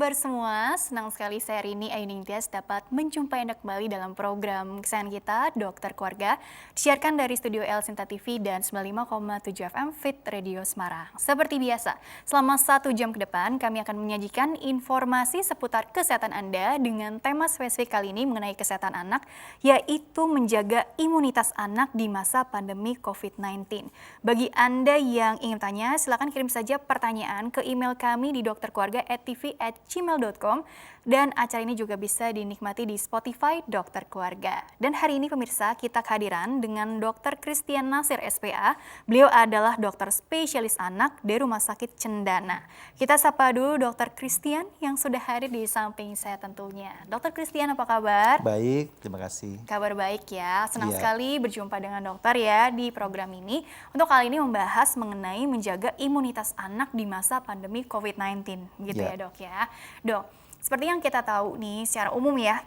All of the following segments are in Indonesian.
kabar semua? Senang sekali saya Rini Ayuning Tias dapat menjumpai Anda kembali dalam program kesayangan kita, Dokter Keluarga, disiarkan dari Studio El Sinta TV dan 95,7 FM Fit Radio Semarang. Seperti biasa, selama 1 jam ke depan kami akan menyajikan informasi seputar kesehatan Anda dengan tema spesifik kali ini mengenai kesehatan anak, yaitu menjaga imunitas anak di masa pandemi COVID-19. Bagi Anda yang ingin tanya, silakan kirim saja pertanyaan ke email kami di dokterkeluarga@tv@gmail.com dan acara ini juga bisa dinikmati di Spotify Dokter Keluarga. Dan hari ini pemirsa, kita kehadiran dengan Dr. Christian Nasir SPA. Beliau adalah dokter spesialis anak dari Rumah Sakit Cendana. Kita sapa dulu Dr. Christian yang sudah hadir di samping saya tentunya. Dr. Christian, apa kabar? Baik, terima kasih. Kabar baik ya, senang Iya. sekali berjumpa dengan dokter ya di program ini. Untuk kali ini membahas mengenai menjaga imunitas anak di masa pandemi COVID-19, gitu ya dok ya. Dok, seperti yang kita tahu nih secara umum ya,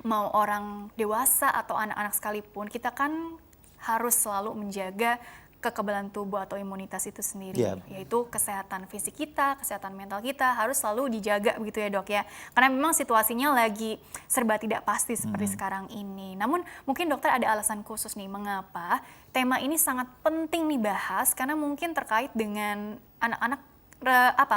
mau orang dewasa atau anak-anak sekalipun, kita kan harus selalu menjaga kekebalan tubuh atau imunitas itu sendiri, yaitu kesehatan fisik kita, kesehatan mental kita harus selalu dijaga begitu ya dok ya. Karena memang situasinya lagi serba tidak pasti seperti sekarang ini. Namun mungkin dokter ada alasan khusus nih mengapa tema ini sangat penting dibahas, karena mungkin terkait dengan anak-anak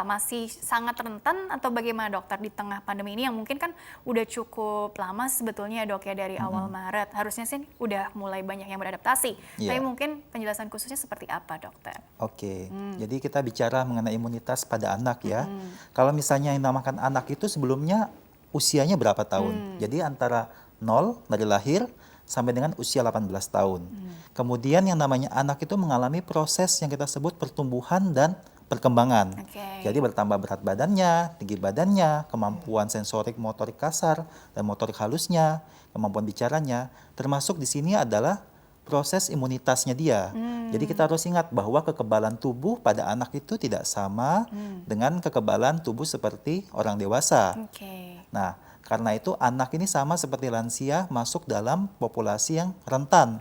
masih sangat rentan atau bagaimana dokter di tengah pandemi ini yang mungkin kan udah cukup lama sebetulnya dok ya dari awal Maret. Harusnya sih udah mulai banyak yang beradaptasi. Tapi mungkin penjelasan khususnya seperti apa dokter? Oke, jadi kita bicara mengenai imunitas pada anak ya. Kalau misalnya yang dinamakan anak itu sebelumnya usianya berapa tahun? Jadi antara 0 dari lahir sampai dengan usia 18 tahun. Kemudian yang namanya anak itu mengalami proses yang kita sebut pertumbuhan dan perkembangan. Jadi bertambah berat badannya, tinggi badannya, kemampuan sensorik motorik kasar dan motorik halusnya, kemampuan bicaranya, termasuk di sini adalah proses imunitasnya dia. Jadi kita harus ingat bahwa kekebalan tubuh pada anak itu tidak sama dengan kekebalan tubuh seperti orang dewasa. Nah, karena itu anak ini sama seperti lansia masuk dalam populasi yang rentan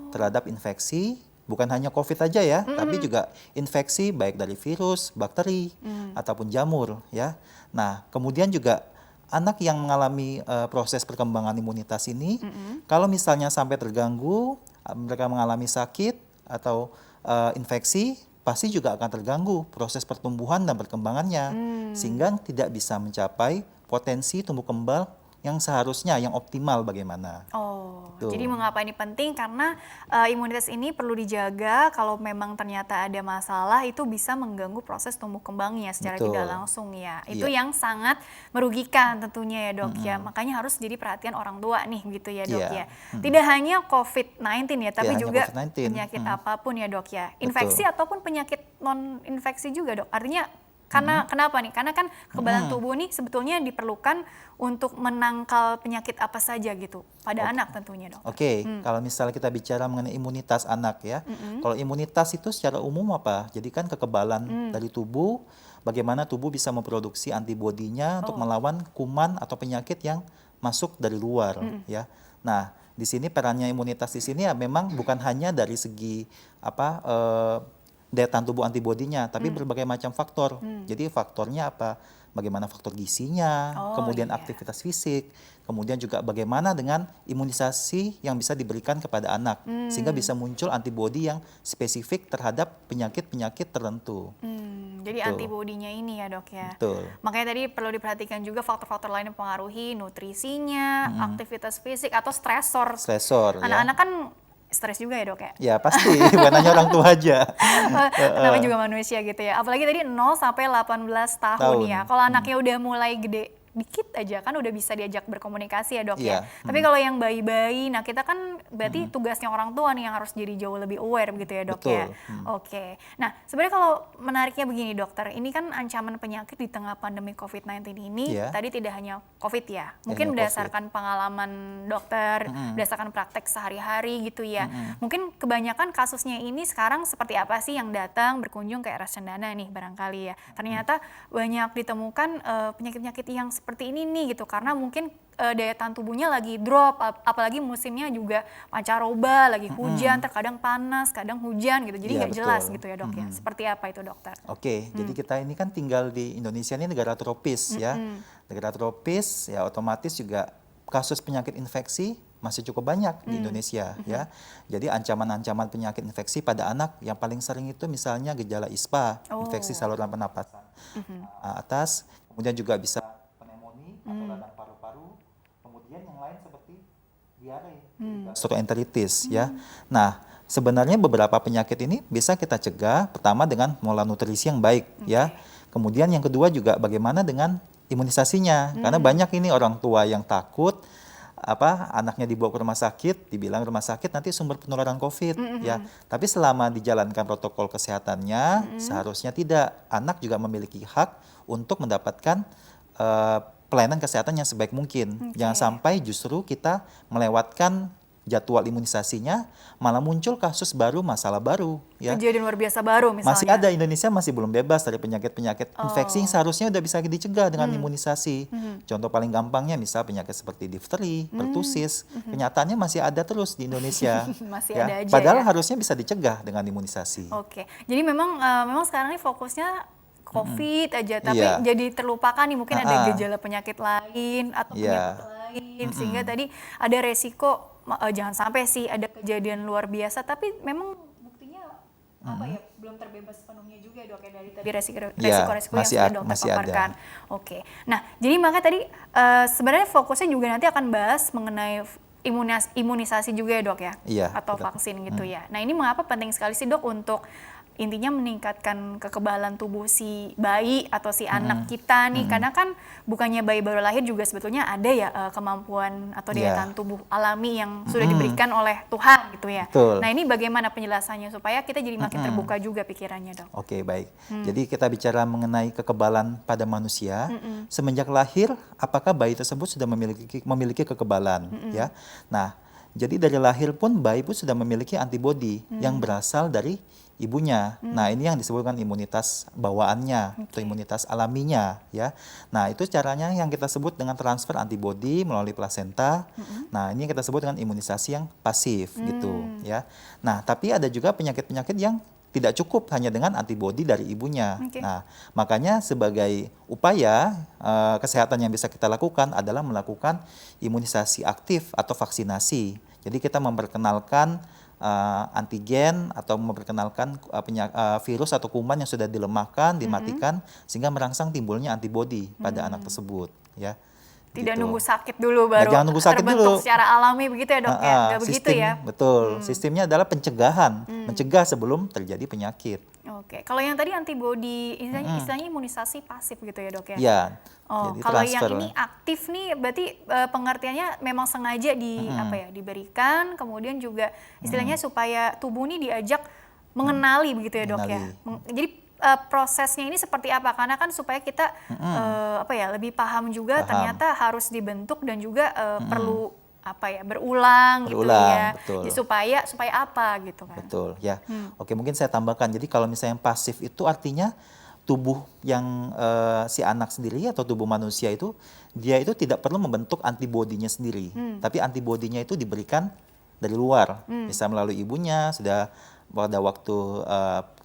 terhadap infeksi. Bukan hanya COVID aja ya, tapi juga infeksi baik dari virus, bakteri, ataupun jamur ya. Nah, kemudian juga anak yang mengalami proses perkembangan imunitas ini, kalau misalnya sampai terganggu, mereka mengalami sakit atau infeksi, pasti juga akan terganggu proses pertumbuhan dan perkembangannya, sehingga tidak bisa mencapai potensi tumbuh kembang yang seharusnya, yang optimal bagaimana. Jadi mengapa ini penting? Karena imunitas ini perlu dijaga. Kalau memang ternyata ada masalah, itu bisa mengganggu proses tumbuh kembangnya secara tidak langsung ya. Itu yang sangat merugikan tentunya ya dok ya. Makanya harus jadi perhatian orang tua nih gitu ya dok ya. Tidak hanya COVID-19 ya, tapi juga penyakit apapun ya dok ya. Infeksi ataupun penyakit non-infeksi juga dok. Artinya kenapa nih? Karena kan kekebalan tubuh nih sebetulnya diperlukan untuk menangkal penyakit apa saja gitu pada anak tentunya dok. Kalau misalnya kita bicara mengenai imunitas anak ya, kalau imunitas itu secara umum apa? Jadi kan kekebalan dari tubuh, bagaimana tubuh bisa memproduksi antibodinya untuk melawan kuman atau penyakit yang masuk dari luar ya. Nah, di sini perannya imunitas di sini ya memang bukan hanya dari segi daya tahan tubuh antibodinya, tapi berbagai macam faktor. Jadi faktornya apa? Bagaimana faktor gizinya, kemudian aktivitas fisik, kemudian juga bagaimana dengan imunisasi yang bisa diberikan kepada anak, sehingga bisa muncul antibodi yang spesifik terhadap penyakit-penyakit tertentu. Jadi antibodinya ini ya dok ya. Makanya tadi perlu diperhatikan juga faktor-faktor lain yang mempengaruhi nutrisinya, aktivitas fisik atau stresor. Anak-anak kan stres juga ya dok ya? Ya pasti, bukan hanya orang tua aja. Namanya juga manusia gitu ya. Apalagi tadi 0 sampai 18 tahun ya. Kalau anaknya udah mulai gede dikit aja kan udah bisa diajak berkomunikasi ya dok ya. Tapi kalau yang bayi-bayi, nah kita kan berarti tugasnya orang tua nih yang harus jadi jauh lebih aware begitu ya dok ya. Nah sebenarnya kalau menariknya begini dokter, ini kan ancaman penyakit di tengah pandemi COVID-19 ini tadi tidak hanya COVID ya. Mungkin berdasarkan pengalaman dokter, berdasarkan praktek sehari-hari gitu ya. Mungkin kebanyakan kasusnya ini sekarang seperti apa sih yang datang berkunjung ke RS Cendana nih barangkali ya. Ternyata banyak ditemukan penyakit-penyakit yang seperti ini nih gitu, karena mungkin daya tahan tubuhnya lagi drop, apalagi musimnya juga pancaroba, lagi hujan, terkadang panas, kadang hujan gitu, jadi Iya, nggak jelas betul. gitu ya dok ya. Seperti apa itu dokter? Oke, jadi kita ini kan tinggal di Indonesia ini negara tropis ya. Negara tropis ya otomatis juga kasus penyakit infeksi masih cukup banyak di Indonesia ya. Jadi ancaman-ancaman penyakit infeksi pada anak yang paling sering itu misalnya gejala ISPA, infeksi saluran pernapasan atas, kemudian juga bisa pneumonia atau radang paru-paru, kemudian yang lain seperti diare, gastroenteritis ya. Nah, sebenarnya beberapa penyakit ini bisa kita cegah pertama dengan pola nutrisi yang baik ya. Kemudian yang kedua juga bagaimana dengan imunisasinya. Karena banyak ini orang tua yang takut anaknya dibawa ke rumah sakit, dibilang rumah sakit nanti sumber penularan COVID ya. Tapi selama dijalankan protokol kesehatannya, seharusnya tidak. Anak juga memiliki hak untuk mendapatkan pelayanan kesehatan yang sebaik mungkin. Jangan sampai justru kita melewatkan jadwal imunisasinya, malah muncul kasus baru, masalah baru. Ya. Kejadian luar biasa baru misalnya. Masih ada, Indonesia masih belum bebas dari penyakit-penyakit infeksi yang seharusnya udah bisa dicegah dengan imunisasi. Contoh paling gampangnya misal penyakit seperti difteri, pertusis, kenyataannya masih ada terus di Indonesia. Masih ya. ada aja Padahal ya. harusnya bisa dicegah dengan imunisasi. Oke, jadi memang sekarang ini fokusnya COVID aja, tapi Iya. jadi terlupakan nih mungkin ada gejala penyakit lain atau Iya. penyakit lain, sehingga tadi ada resiko jangan sampai sih ada kejadian luar biasa, tapi memang buktinya apa ya belum terbebas sepenuhnya juga dok ya dari tadi resiko-resiko Iya, yang masih sudah ada- dokter masih ada. paparkan. Oke, nah jadi makanya tadi sebenarnya fokusnya juga nanti akan bahas mengenai imunisasi juga ya dok ya, Iya, atau betul. vaksin gitu ya. Nah ini mengapa penting sekali sih dok untuk intinya meningkatkan kekebalan tubuh si bayi atau si anak kita nih, karena kan bukannya bayi baru lahir juga sebetulnya ada ya kemampuan atau daya Iya. tahan tubuh alami yang sudah diberikan oleh Tuhan gitu ya. Betul. Nah ini bagaimana penjelasannya supaya kita jadi makin terbuka juga pikirannya dok. Oke, baik. Jadi kita bicara mengenai kekebalan pada manusia. Semenjak lahir, apakah bayi tersebut sudah memiliki kekebalan? Ya. Nah, jadi dari lahir pun bayi pun sudah memiliki antibodi yang berasal dari ibunya. Nah, ini yang disebutkan imunitas bawaannya atau imunitas alaminya, ya. Nah, itu caranya yang kita sebut dengan transfer antibodi melalui plasenta. Nah, ini yang kita sebut dengan imunisasi yang pasif gitu, ya. Nah, tapi ada juga penyakit-penyakit yang tidak cukup hanya dengan antibodi dari ibunya. Oke. Nah, makanya sebagai upaya kesehatan yang bisa kita lakukan adalah melakukan imunisasi aktif atau vaksinasi. Jadi kita memperkenalkan antigen atau memperkenalkan virus atau kuman yang sudah dilemahkan, dimatikan, sehingga merangsang timbulnya antibodi pada anak tersebut, ya. Tidak Gitu. nunggu sakit dulu Nah, baru jangan nunggu sakit terbentuk dulu. secara alami begitu ya dok ya? Nggak begitu Sistem, ya? betul. Sistemnya adalah pencegahan, mencegah sebelum terjadi penyakit. Oke, kalau yang tadi antibodi, istilahnya imunisasi pasif gitu ya dok ya? Ya. Oh, Jadi kalau yang transfer. ini aktif nih, berarti pengertiannya memang sengaja diberikan, kemudian juga istilahnya supaya tubuh ini diajak mengenali begitu ya dok ya? Mengenali. Jadi prosesnya ini seperti apa? Karena kan supaya kita lebih paham juga ternyata harus dibentuk dan juga perlu berulang gitu ya, betul. jadi supaya apa gitu kan? Betul, ya. Oke, mungkin saya tambahkan. Jadi kalau misalnya yang pasif itu artinya tubuh yang si anak sendiri atau tubuh manusia itu dia itu tidak perlu membentuk antibodinya sendiri, tapi antibodinya itu diberikan dari luar, bisa melalui ibunya sudah pada waktu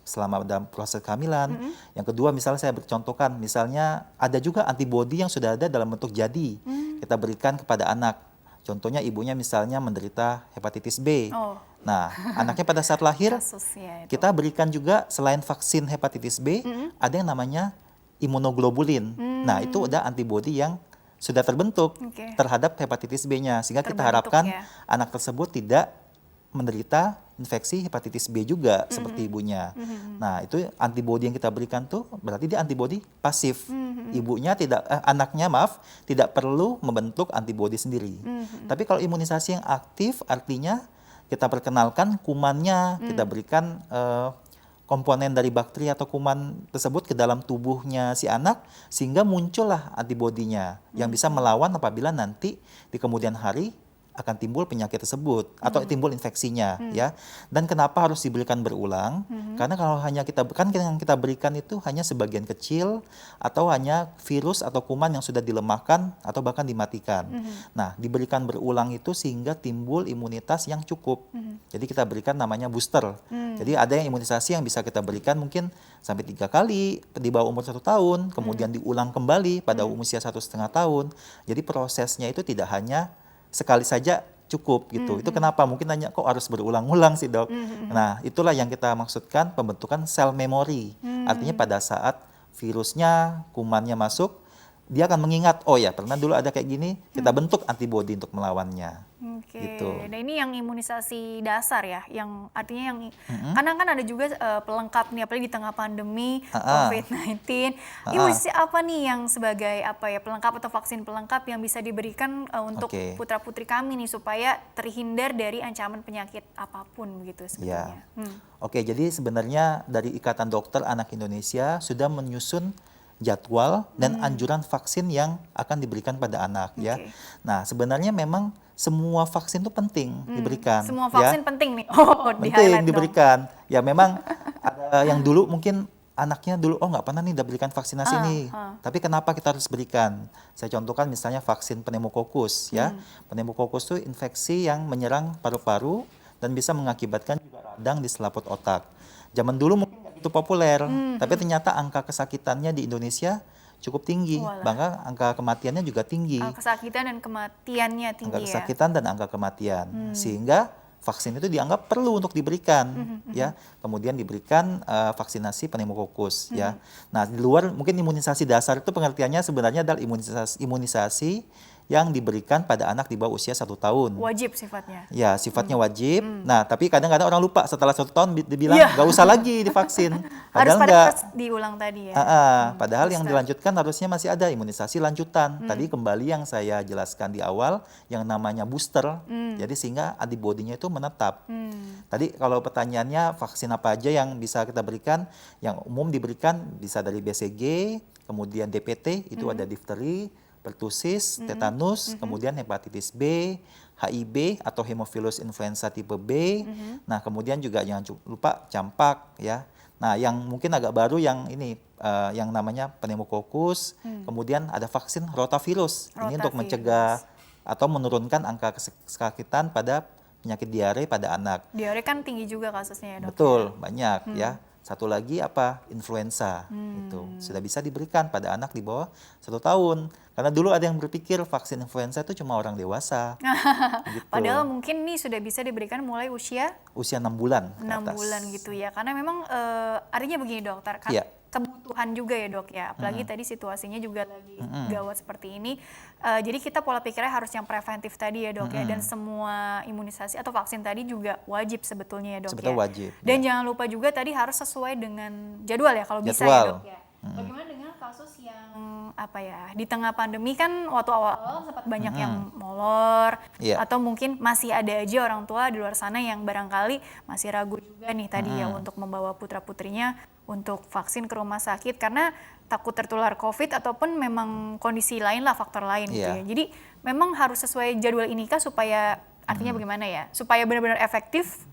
selama dalam proses kehamilan. Yang kedua, misalnya saya bercontohkan, misalnya ada juga antibodi yang sudah ada dalam bentuk jadi kita berikan kepada anak. Contohnya ibunya misalnya menderita hepatitis B. Oh. Nah, anaknya pada saat lahir Kasusnya itu. kita berikan juga selain vaksin hepatitis B, ada yang namanya imunoglobulin. Nah, itu ada antibodi yang sudah terbentuk terhadap hepatitis B-nya, sehingga kita harapkan anak tersebut tidak menderita infeksi hepatitis B juga seperti ibunya. Nah, itu antibodi yang kita berikan tuh berarti dia antibodi pasif. Ibunya anaknya tidak perlu membentuk antibodi sendiri. Tapi kalau imunisasi yang aktif artinya kita perkenalkan kumannya, kita berikan komponen dari bakteri atau kuman tersebut ke dalam tubuhnya si anak, sehingga muncullah antibodinya yang bisa melawan apabila nanti di kemudian hari akan timbul penyakit tersebut atau timbul infeksinya ya. Dan kenapa harus diberikan berulang? Karena kalau hanya yang kita berikan itu hanya sebagian kecil atau hanya virus atau kuman yang sudah dilemahkan atau bahkan dimatikan. Nah, diberikan berulang itu sehingga timbul imunitas yang cukup. Jadi kita berikan namanya booster. Jadi ada yang imunisasi yang bisa kita berikan mungkin sampai 3 kali di bawah umur 1 tahun, kemudian diulang kembali pada usia 1,5 tahun. Jadi prosesnya itu tidak hanya sekali saja cukup gitu. Itu kenapa? Mungkin nanya kok harus berulang-ulang sih dok. Nah itulah yang kita maksudkan pembentukan sel memori. Artinya pada saat virusnya, kumannya masuk, dia akan mengingat, oh ya pernah dulu ada kayak gini, kita bentuk antibodi untuk melawannya. Oke, Gitu. nah ini yang imunisasi dasar ya, yang artinya yang karena kan ada juga pelengkap nih, apalagi di tengah pandemi COVID-19. Imunisasi apa nih yang sebagai apa ya pelengkap atau vaksin pelengkap yang bisa diberikan untuk Oke. putra-putri kami nih supaya terhindar dari ancaman penyakit apapun begitu sebetulnya. Oke, jadi sebenarnya dari Ikatan Dokter Anak Indonesia sudah menyusun jadwal dan anjuran vaksin yang akan diberikan pada anak ya. Nah, sebenarnya memang semua vaksin itu penting diberikan. Semua ya. vaksin penting nih. Oh, di Penting highlight dong. diberikan. Ya memang ada yang dulu mungkin anaknya dulu oh nggak pernah nih diberikan vaksinasi nih. Tapi kenapa kita harus berikan? Saya contohkan misalnya vaksin pneumokokus ya. Pneumokokus itu infeksi yang menyerang paru-paru dan bisa mengakibatkan juga radang di selaput otak. Zaman dulu mungkin nggak begitu populer, tapi ternyata angka kesakitannya di Indonesia cukup tinggi, bahkan angka kematiannya juga tinggi. Kesakitan dan kematiannya tinggi Angka ya. kesakitan dan angka kematian, sehingga vaksin itu dianggap perlu untuk diberikan, ya. Kemudian diberikan vaksinasi pneumokokus, ya. Nah di luar mungkin imunisasi dasar itu pengertiannya sebenarnya adalah imunisasi yang diberikan pada anak di bawah usia 1 tahun. Wajib sifatnya. Ya, sifatnya wajib. Nah, tapi kadang-kadang orang lupa setelah 1 tahun dibilang nggak usah lagi divaksin. Harus Padahal pada nggak. terus diulang tadi ya. Padahal yang dilanjutkan harusnya masih ada imunisasi lanjutan. Tadi kembali yang saya jelaskan di awal, yang namanya booster. Jadi sehingga antibodinya itu menetap. Tadi kalau pertanyaannya vaksin apa aja yang bisa kita berikan, yang umum diberikan bisa dari BCG, kemudian DPT, itu ada difteri, pertusis, tetanus, kemudian hepatitis B, HIV atau hemophilus influenza tipe B. Nah, kemudian juga jangan lupa campak ya. Nah, yang mungkin agak baru yang ini yang namanya pneumokokus, kemudian ada vaksin rotavirus. Ini untuk mencegah atau menurunkan angka kesakitan pada penyakit diare pada anak. Diare kan tinggi juga kasusnya ya, Dok. Betul, banyak ya. Satu lagi apa? Influenza. Itu sudah bisa diberikan pada anak di bawah 1 tahun. Karena dulu ada yang berpikir vaksin influenza itu cuma orang dewasa. Gitu. Padahal mungkin nih sudah bisa diberikan mulai usia 6 bulan ke 6 atas. bulan gitu ya. Karena memang artinya begini dokter, kan Iya. kebutuhan juga ya dok ya. Apalagi tadi situasinya juga lagi gawat seperti ini. Jadi kita pola pikirnya harus yang preventif tadi ya dok ya. Dan semua imunisasi atau vaksin tadi juga wajib sebetulnya ya dok Sebetulnya ya. wajib. Dan jangan lupa juga tadi harus sesuai dengan jadwal ya kalau bisa ya Jadwal. dok ya. Bagaimana dengan kasus yang apa ya di tengah pandemi kan waktu awal-awal sempat banyak yang molor Iya. atau mungkin masih ada aja orang tua di luar sana yang barangkali masih ragu juga nih tadi ya untuk membawa putra-putrinya untuk vaksin ke rumah sakit karena takut tertular COVID ataupun memang kondisi lain lah, faktor lain gitu ya. Iya. Jadi memang harus sesuai jadwal ini kah supaya artinya bagaimana ya? Supaya benar-benar efektif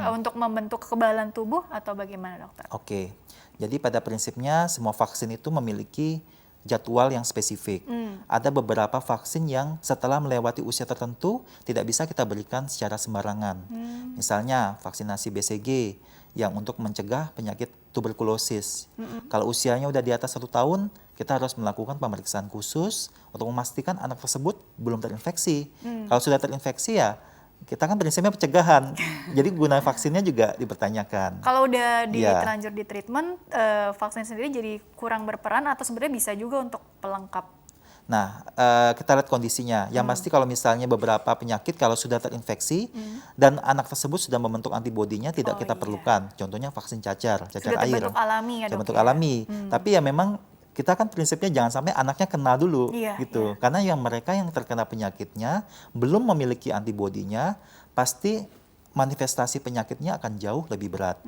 untuk membentuk kekebalan tubuh atau bagaimana dokter? Oke. Jadi pada prinsipnya semua vaksin itu memiliki jadwal yang spesifik. Ada beberapa vaksin yang setelah melewati usia tertentu tidak bisa kita berikan secara sembarangan. Misalnya vaksinasi BCG yang untuk mencegah penyakit tuberkulosis. Kalau usianya udah di atas 1 tahun, kita harus melakukan pemeriksaan khusus untuk memastikan anak tersebut belum terinfeksi. Kalau sudah terinfeksi ya kita kan prinsipnya pencegahan. Jadi guna vaksinnya juga dipertanyakan. Kalau udah Iya. terlanjur di treatment, vaksin sendiri jadi kurang berperan atau sebenarnya bisa juga untuk pelengkap? Nah, kita lihat kondisinya. Yang pasti kalau misalnya beberapa penyakit kalau sudah terinfeksi dan anak tersebut sudah membentuk antibodinya tidak kita perlukan. Contohnya vaksin cacar Sudah air. terbentuk alami ya dok? Terbentuk ya? alami. Tapi ya memang kita kan prinsipnya jangan sampai anaknya kena dulu Iya, gitu. Karena mereka yang terkena penyakitnya belum memiliki antibodinya, pasti manifestasi penyakitnya akan jauh lebih berat.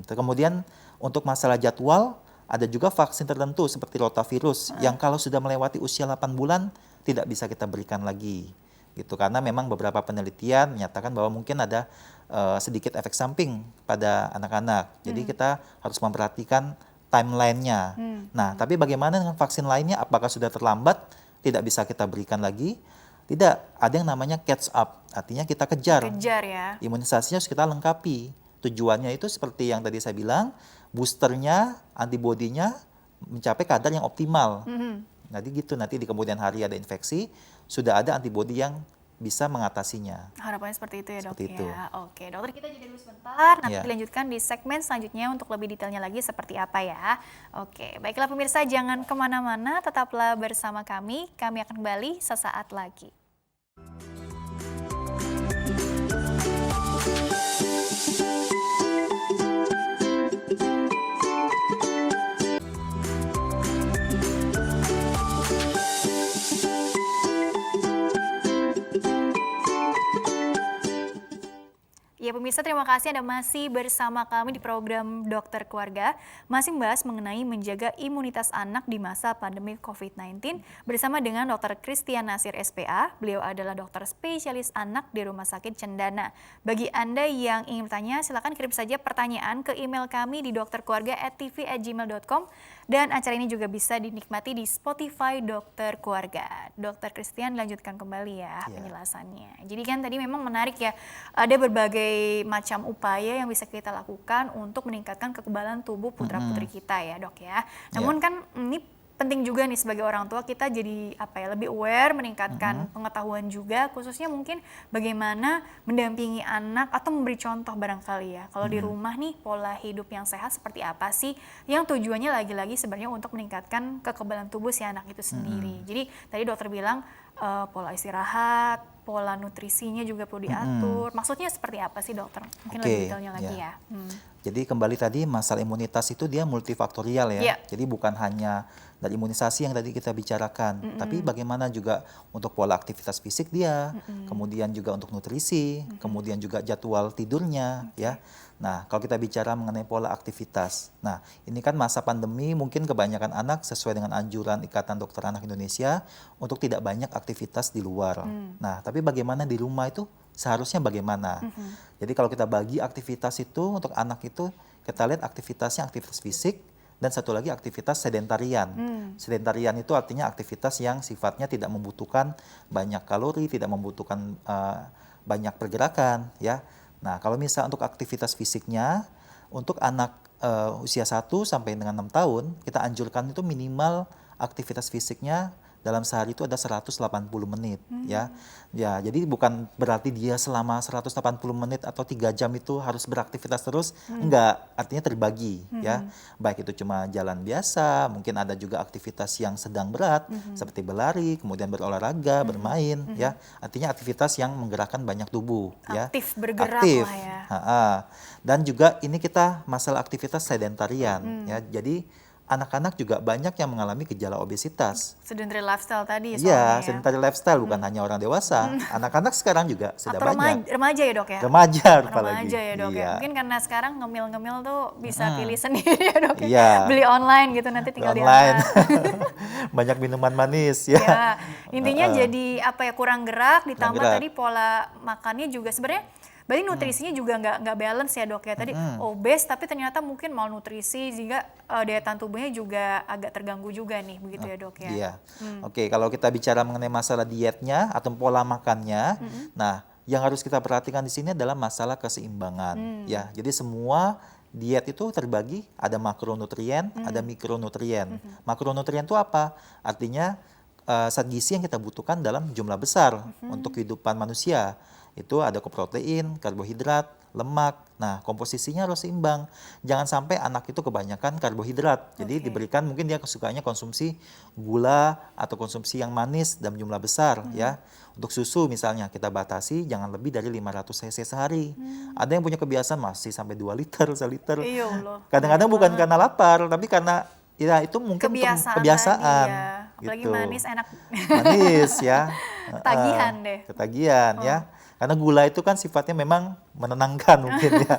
Kemudian untuk masalah jadwal, ada juga vaksin tertentu seperti rotavirus yang kalau sudah melewati usia 8 bulan tidak bisa kita berikan lagi. gitu. Karena memang beberapa penelitian menyatakan bahwa mungkin ada sedikit efek samping pada anak-anak. Jadi kita harus memperhatikan timeline-nya. Nah, tapi bagaimana dengan vaksin lainnya? Apakah sudah terlambat? Tidak bisa kita berikan lagi? Tidak, ada yang namanya catch up. Artinya kita kejar. Kejar ya. Imunisasinya harus kita lengkapi. Tujuannya itu seperti yang tadi saya bilang, boosternya, antibodinya mencapai kadar yang optimal. Nanti gitu, nanti di kemudian hari ada infeksi, sudah ada antibodi yang bisa mengatasinya. Harapannya seperti itu ya dok Seperti itu. ya. Oke dokter, kita jeda dulu sebentar, nanti Ya. dilanjutkan di segmen selanjutnya untuk lebih detailnya lagi seperti apa ya. Oke, baiklah pemirsa, jangan kemana-mana, tetaplah bersama kami akan kembali sesaat lagi. Ya pemirsa, terima kasih Anda masih bersama kami di program Dokter Keluarga, masih membahas mengenai menjaga imunitas anak di masa pandemi COVID-19 bersama dengan Dr. Christian Nasir SPA. Beliau adalah dokter spesialis anak di Rumah Sakit Cendana. Bagi Anda yang ingin bertanya, silakan kirim saja pertanyaan ke email kami di dokterkeluarga@tv@gmail.com, dan acara ini juga bisa dinikmati di Spotify Dokter Keluarga. Dokter Christian, lanjutkan kembali ya penjelasannya. Jadi kan tadi memang menarik ya, ada berbagai macam upaya yang bisa kita lakukan untuk meningkatkan kekebalan tubuh putra-putri kita ya dok ya. Namun kan ini penting juga nih sebagai orang tua kita jadi lebih aware, meningkatkan pengetahuan juga, khususnya mungkin bagaimana mendampingi anak atau memberi contoh barangkali ya. Kalau di rumah nih pola hidup yang sehat seperti apa sih, yang tujuannya lagi-lagi sebenarnya untuk meningkatkan kekebalan tubuh si anak itu sendiri. Jadi tadi dokter bilang pola istirahat, pola nutrisinya juga perlu diatur. Maksudnya seperti apa sih dokter? Mungkin lebih detailnya lagi ya. Jadi kembali tadi masalah imunitas itu dia multifaktorial ya. Jadi bukan hanya dari imunisasi yang tadi kita bicarakan, tapi bagaimana juga untuk pola aktivitas fisik dia, kemudian juga untuk nutrisi, kemudian juga jadwal tidurnya ya. Nah, kalau kita bicara mengenai pola aktivitas, nah ini kan masa pandemi, mungkin kebanyakan anak sesuai dengan anjuran Ikatan Dokter Anak Indonesia untuk tidak banyak aktivitas di luar. Nah, tapi bagaimana di rumah itu seharusnya bagaimana? Jadi kalau kita bagi aktivitas itu untuk anak itu, kita lihat aktivitasnya aktivitas fisik, dan satu lagi aktivitas sedentarian. Sedentarian itu artinya aktivitas yang sifatnya tidak membutuhkan banyak kalori, tidak membutuhkan banyak pergerakan ya. Nah, kalau misalnya untuk aktivitas fisiknya, untuk anak usia 1 sampai dengan 6 tahun, kita anjurkan itu minimal aktivitas fisiknya dalam sehari itu ada 180 menit ya. Ya, jadi bukan berarti dia selama 180 menit atau 3 jam itu harus beraktivitas terus, enggak, artinya terbagi ya. Baik itu cuma jalan biasa, mungkin ada juga aktivitas yang sedang berat seperti berlari, kemudian berolahraga, bermain ya. Artinya aktivitas yang menggerakkan banyak tubuh ya. Aktif, bergerak Aktif. lah ya. Dan juga ini kita masalah aktivitas sedentarian ya. Jadi anak-anak juga banyak yang mengalami gejala obesitas. Sedentary lifestyle tadi Iya, soalnya ya. sedentary lifestyle bukan hanya orang dewasa. Anak-anak sekarang juga sudah Atau banyak. remaja ya dok ya? Remaja apalagi. Remaja ya dok ya. Iya. Mungkin karena sekarang ngemil-ngemil tuh bisa pilih sendiri ya dok ya. Iya. Beli online gitu nanti tinggal Online. diantar. Banyak minuman manis ya. Ya, intinya jadi kurang gerak, ditambah gerak. tadi pola makannya juga sebenarnya berarti nutrisinya juga nggak balance ya dok ya. Tadi obes tapi ternyata mungkin malnutrisi sehingga daya tahan tubuhnya juga agak terganggu juga nih, begitu ya dok ya. Iya. Oke, kalau kita bicara mengenai masalah dietnya atau pola makannya, nah yang harus kita perhatikan di sini adalah masalah keseimbangan ya. Jadi semua diet itu terbagi, ada makronutrien, ada mikronutrien. Makronutrien itu apa? Artinya zat gizi yang kita butuhkan dalam jumlah besar untuk kehidupan manusia. Itu ada protein, karbohidrat, lemak. Nah, komposisinya harus seimbang. Jangan sampai anak itu kebanyakan karbohidrat. Jadi diberikan, mungkin dia sukanya konsumsi gula atau konsumsi yang manis dalam jumlah besar ya. Untuk susu misalnya kita batasi jangan lebih dari 500 cc sehari. Ada yang punya kebiasaan masih sampai 2 liter, 1 liter. Iya Allah. Kadang-kadang bukan karena lapar, tapi karena ya itu mungkin kebiasaan. Tadi ya. Apalagi gitu. manis enak. Manis ya. Ketagihan deh. Ketagihan ya. Karena gula itu kan sifatnya memang menenangkan mungkin ya.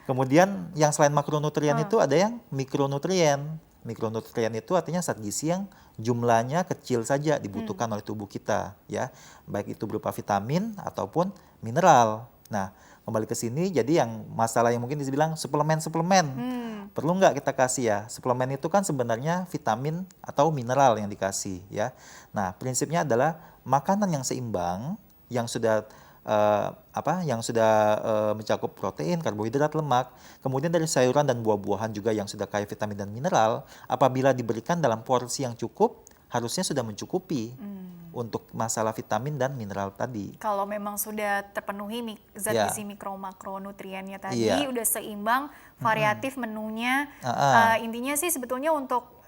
Kemudian yang selain makronutrien itu ada yang mikronutrien. mikronutrien itu artinya zat gizi yang jumlahnya kecil saja dibutuhkan oleh tubuh kita, ya. Baik itu berupa vitamin ataupun mineral. Nah, kembali ke sini, jadi yang masalah yang mungkin dibilang suplemen-suplemen. Perlu nggak kita kasih ya? Suplemen itu kan sebenarnya vitamin atau mineral yang dikasih, ya. Nah, prinsipnya adalah makanan yang seimbang, yang sudah mencakup protein, karbohidrat, lemak, kemudian dari sayuran dan buah-buahan juga yang sudah kaya vitamin dan mineral, apabila diberikan dalam porsi yang cukup, harusnya sudah mencukupi untuk masalah vitamin dan mineral tadi. Kalau memang sudah terpenuhi zat Ya. gizi mikro makronutriennya tadi, Iya. udah seimbang, variatif menunya, intinya sih sebetulnya untuk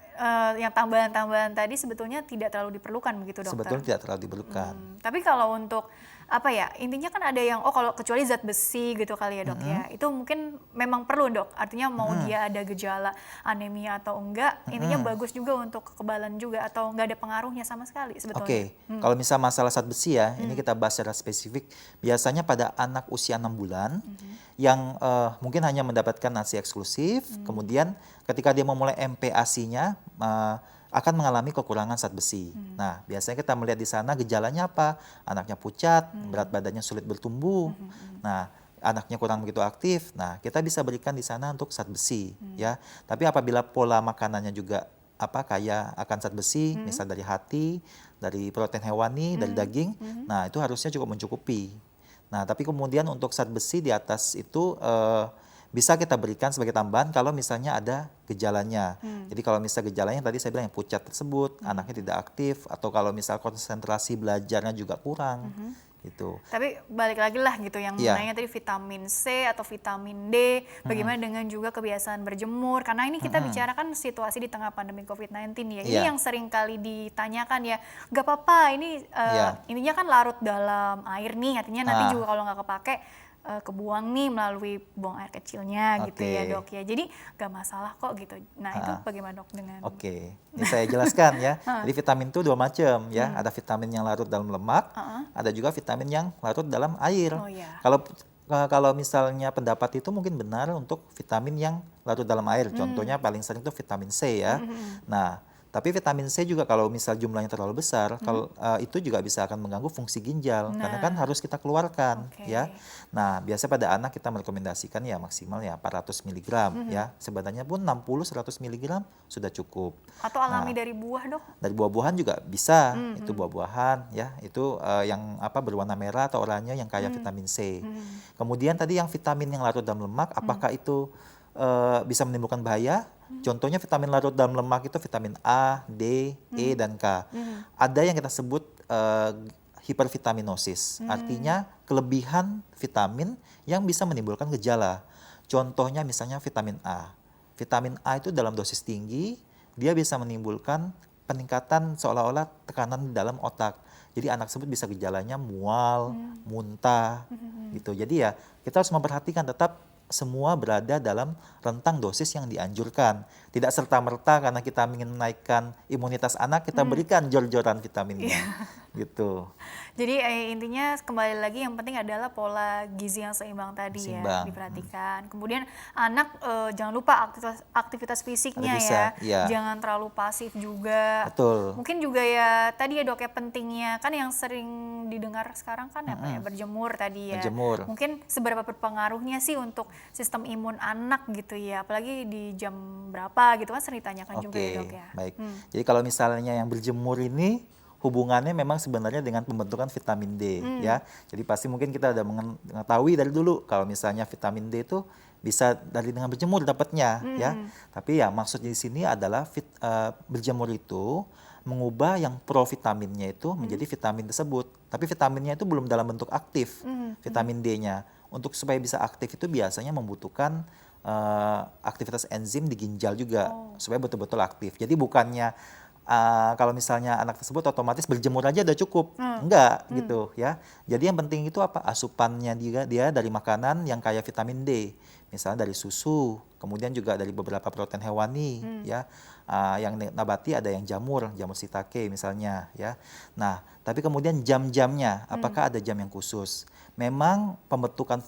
yang tambahan-tambahan tadi sebetulnya tidak terlalu diperlukan begitu dokter. Sebetulnya tidak terlalu diperlukan. Tapi kalau untuk apa ya, intinya kan ada yang kalau kecuali zat besi gitu kali ya dok ya, itu mungkin memang perlu dok, artinya mau dia ada gejala anemia atau enggak, intinya bagus juga untuk kekebalan juga atau enggak ada pengaruhnya sama sekali sebetulnya. Oke, kalau misal masalah zat besi ya, ini kita bahas secara spesifik. Biasanya pada anak usia 6 bulan yang mungkin hanya mendapatkan ASI eksklusif, kemudian ketika dia memulai MPASI-nya akan mengalami kekurangan zat besi. Nah, biasanya kita melihat di sana gejalanya apa? Anaknya pucat, berat badannya sulit bertumbuh. Nah, anaknya kurang begitu aktif. Nah, kita bisa berikan di sana untuk zat besi, ya. Tapi apabila pola makanannya juga kaya akan zat besi, misal dari hati, dari protein hewani, dari daging, nah itu harusnya cukup mencukupi. Nah, tapi kemudian untuk zat besi di atas itu bisa kita berikan sebagai tambahan kalau misalnya ada gejalanya. Jadi kalau misal gejalanya tadi saya bilang yang pucat tersebut, anaknya tidak aktif, atau kalau misal konsentrasi belajarnya juga kurang, gitu. Tapi balik lagi lah gitu yang mengenai tadi vitamin C atau vitamin D, bagaimana dengan juga kebiasaan berjemur, karena ini kita bicarakan situasi di tengah pandemi COVID-19 ya. Ini yang sering kali ditanyakan ya, gak apa-apa ini intinya kan larut dalam air nih, artinya nanti juga kalau nggak kepake kebuang nih melalui buang air kecilnya gitu ya dok ya. Jadi gak masalah kok gitu. Nah itu bagaimana dok dengan? Oke, ini saya jelaskan ya. Jadi vitamin itu dua macam ya. Ada vitamin yang larut dalam lemak, ada juga vitamin yang larut dalam air. Oh, iya. Kalau misalnya pendapat itu mungkin benar untuk vitamin yang larut dalam air. Contohnya paling sering itu vitamin C ya. Nah, tapi vitamin C juga kalau misal jumlahnya terlalu besar, kalau itu juga bisa akan mengganggu fungsi ginjal, karena kan harus kita keluarkan, ya. Nah, biasa pada anak kita merekomendasikan ya maksimal ya 400 mg ya. Sebenarnya pun 60-100 mg sudah cukup. Atau alami dari buah dok? Dari buah-buahan juga bisa, itu buah-buahan ya, itu yang berwarna merah atau oranye yang kaya vitamin C. Kemudian tadi yang vitamin yang larut dalam lemak, apakah itu bisa menimbulkan bahaya? Contohnya vitamin larut dalam lemak itu vitamin A, D, E, dan K. Ada yang kita sebut hipervitaminosis, artinya kelebihan vitamin yang bisa menimbulkan gejala. Contohnya misalnya vitamin A. Vitamin A itu dalam dosis tinggi, dia bisa menimbulkan peningkatan seolah-olah tekanan di dalam otak. Jadi anak tersebut bisa gejalanya mual, muntah, gitu. Jadi ya kita harus memperhatikan tetap semua berada dalam rentang dosis yang dianjurkan. Tidak serta-merta karena kita ingin menaikkan imunitas anak, kita berikan jor-joran vitaminnya. Gitu. Jadi intinya kembali lagi yang penting adalah pola gizi yang seimbang tadi ya diperhatikan. Kemudian anak jangan lupa aktivitas fisiknya ya. Jangan terlalu pasif juga. Betul. Mungkin juga ya tadi ya dok ya pentingnya kan yang sering didengar sekarang kan berjemur tadi ya. Berjemur. Mungkin seberapa berpengaruhnya sih untuk sistem imun anak gitu ya. Apalagi di jam berapa gitu kan sering ditanyakan juga ya dok ya. Baik. Jadi kalau misalnya yang berjemur ini hubungannya memang sebenarnya dengan pembentukan vitamin D ya. Jadi pasti mungkin kita udah mengetahui dari dulu kalau misalnya vitamin D itu bisa dengan berjemur dapatnya ya. Tapi ya maksudnya di sini adalah berjemur itu mengubah yang provitaminnya itu menjadi vitamin tersebut. Tapi vitaminnya itu belum dalam bentuk aktif, vitamin D-nya. Untuk supaya bisa aktif itu biasanya membutuhkan aktivitas enzim di ginjal juga supaya betul-betul aktif. Jadi bukannya kalau misalnya anak tersebut otomatis berjemur aja udah cukup, enggak gitu ya. Jadi yang penting itu apa? Asupannya dia dari makanan yang kaya vitamin D, misalnya dari susu, kemudian juga dari beberapa protein hewani ya. Yang nabati ada yang jamur shiitake misalnya ya. Nah, tapi kemudian jam-jamnya, apakah ada jam yang khusus? Memang pembentukan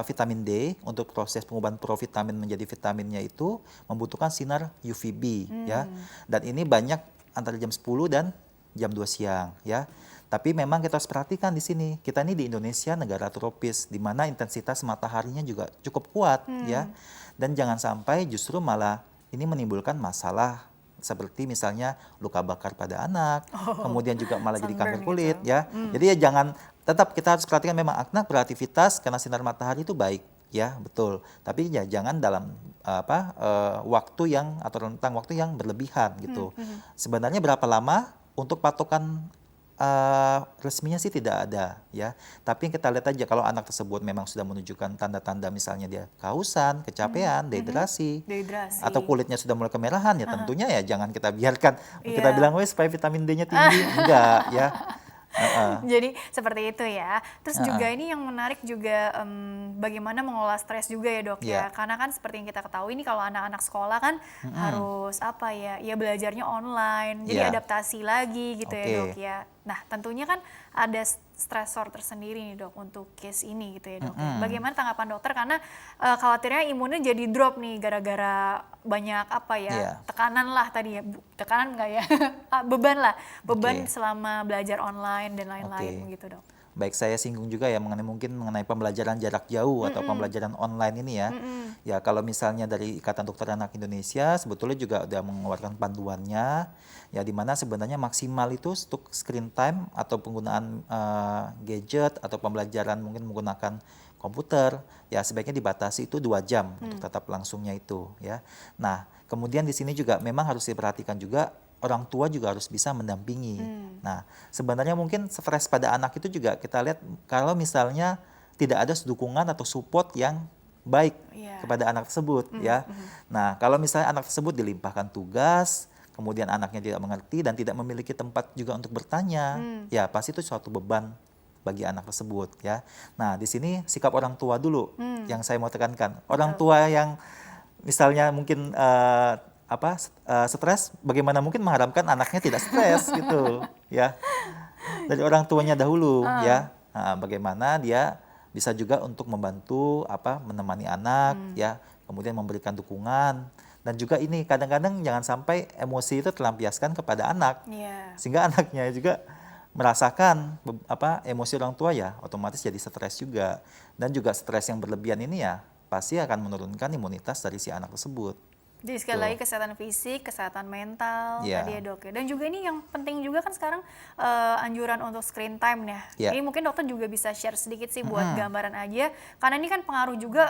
vitamin D untuk proses pengubahan provitamin menjadi vitaminnya itu membutuhkan sinar UVB ya. Dan ini banyak antara jam 10 dan jam 2 siang ya. Tapi memang kita harus perhatikan di sini. Kita ini di Indonesia negara tropis di mana intensitas mataharinya juga cukup kuat ya. Dan jangan sampai justru malah ini menimbulkan masalah seperti misalnya luka bakar pada anak, kemudian juga malah jadi kanker Sunburn kulit gitu. ya. Jadi ya jangan, tetap kita harus perhatikan memang anak beraktivitas karena sinar matahari itu baik ya, betul. Tapi ya jangan dalam waktu yang atau rentang waktu yang berlebihan gitu. Sebenarnya berapa lama untuk patokan resminya sih tidak ada ya. Tapi kita lihat aja kalau anak tersebut memang sudah menunjukkan tanda-tanda misalnya dia kehausan, kecapean, dehidrasi, Dehidrasi. atau kulitnya sudah mulai kemerahan ya tentunya ya jangan kita biarkan kita Iya. bilang wes supaya vitamin D-nya tinggi, enggak ya. Jadi seperti itu ya. Terus juga ini yang menarik juga bagaimana mengolah stres juga ya dok ya. Iya. Karena kan seperti yang kita ketahui ini kalau anak-anak sekolah kan harus apa ya, ya belajarnya online. Jadi Iya. adaptasi lagi gitu ya Oke. dok ya. Nah tentunya kan ada stresor tersendiri nih dok untuk case ini gitu ya dok. Ya. Bagaimana tanggapan dokter karena khawatirnya imunnya jadi drop nih gara-gara banyak apa ya, Iya. tekanan lah tadi ya, tekanan enggak ya, beban lah, beban Oke. selama belajar online dan lain-lain Oke. gitu dok. Baik, saya singgung juga ya mengenai pembelajaran jarak jauh atau pembelajaran online ini ya. Ya kalau misalnya dari Ikatan Dokter Anak Indonesia sebetulnya juga udah mengeluarkan panduannya ya, di mana sebenarnya maksimal itu untuk screen time atau penggunaan gadget atau pembelajaran mungkin menggunakan komputer ya sebaiknya dibatasi itu 2 jam untuk tatap langsungnya itu ya. Nah kemudian di sini juga memang harus diperhatikan juga orang tua juga harus bisa mendampingi. Nah, sebenarnya mungkin stres pada anak itu juga kita lihat kalau misalnya tidak ada dukungan atau support yang baik Iya. kepada anak tersebut ya. Nah, kalau misalnya anak tersebut dilimpahkan tugas, kemudian anaknya tidak mengerti dan tidak memiliki tempat juga untuk bertanya, ya pasti itu suatu beban bagi anak tersebut ya. Nah, di sini sikap orang tua dulu yang saya mau tekankan. Orang tua yang misalnya mungkin stres, bagaimana mungkin mengharapkan anaknya tidak stres gitu ya. Dari orang tuanya dahulu ya. Nah, bagaimana dia bisa juga untuk membantu menemani anak ya, kemudian memberikan dukungan dan juga ini kadang-kadang jangan sampai emosi itu terlampiaskan kepada anak. Iya. Sehingga anaknya juga merasakan emosi orang tua ya, otomatis jadi stres juga. Dan juga stres yang berlebihan ini ya pasti akan menurunkan imunitas dari si anak tersebut. Jadi sekali Tuh. lagi kesehatan fisik, kesehatan mental Iya. tadi ya dok ya. Dan juga ini yang penting juga kan sekarang anjuran untuk screen time ya. Iya. Ini mungkin dokter juga bisa share sedikit sih buat gambaran aja. Karena ini kan pengaruh juga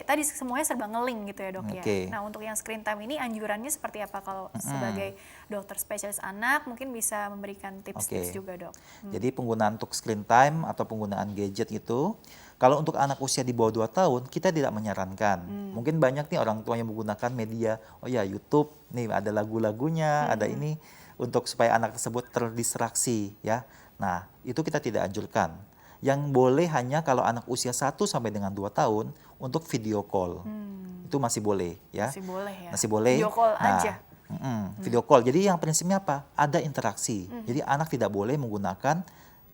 tadi semuanya serba ngeling gitu ya dok ya. Oke. Nah untuk yang screen time ini anjurannya seperti apa kalau sebagai dokter spesialis anak mungkin bisa memberikan tips-tips Oke. juga dok. Jadi penggunaan untuk screen time atau penggunaan gadget itu, kalau untuk anak usia di bawah 2 tahun, kita tidak menyarankan. Mungkin banyak nih orang tua yang menggunakan media, oh ya YouTube, nih ada lagu-lagunya, ada ini, untuk supaya anak tersebut terdistraksi ya. Nah, itu kita tidak anjurkan. Yang boleh hanya kalau anak usia 1 sampai dengan 2 tahun untuk video call. Itu masih boleh ya. Masih boleh ya. Masih boleh. Video call Nah, aja. video call. Jadi yang prinsipnya apa? Ada interaksi. Jadi anak tidak boleh menggunakan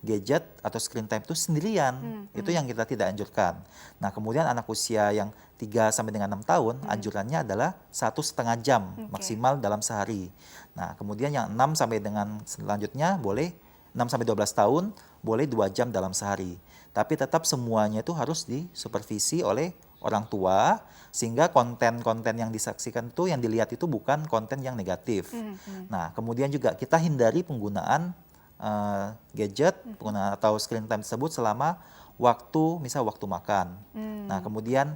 gadget atau screen time itu sendirian. Itu yang kita tidak anjurkan. Nah, kemudian anak usia yang 3 sampai dengan 6 tahun, anjurannya adalah 1,5 jam maksimal dalam sehari. Nah, kemudian yang 6 sampai dengan selanjutnya boleh 6 sampai 12 tahun boleh 2 jam dalam sehari. Tapi tetap semuanya itu harus disupervisi oleh orang tua sehingga konten-konten yang disaksikan itu yang dilihat itu bukan konten yang negatif. Nah, kemudian juga kita hindari penggunaan gadget penggunaan atau screen time tersebut selama waktu misal waktu makan. Nah kemudian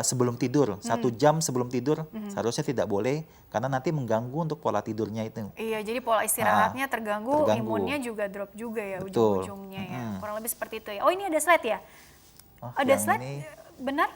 sebelum tidur 1 jam sebelum tidur seharusnya tidak boleh karena nanti mengganggu untuk pola tidurnya itu. Iya, jadi pola istirahatnya terganggu, terganggu. imunnya juga drop juga ya Betul. ujung-ujungnya ya. Kurang lebih seperti itu ya. Oh ini ada slide ya? Oh, Ada yang slide, ini benar?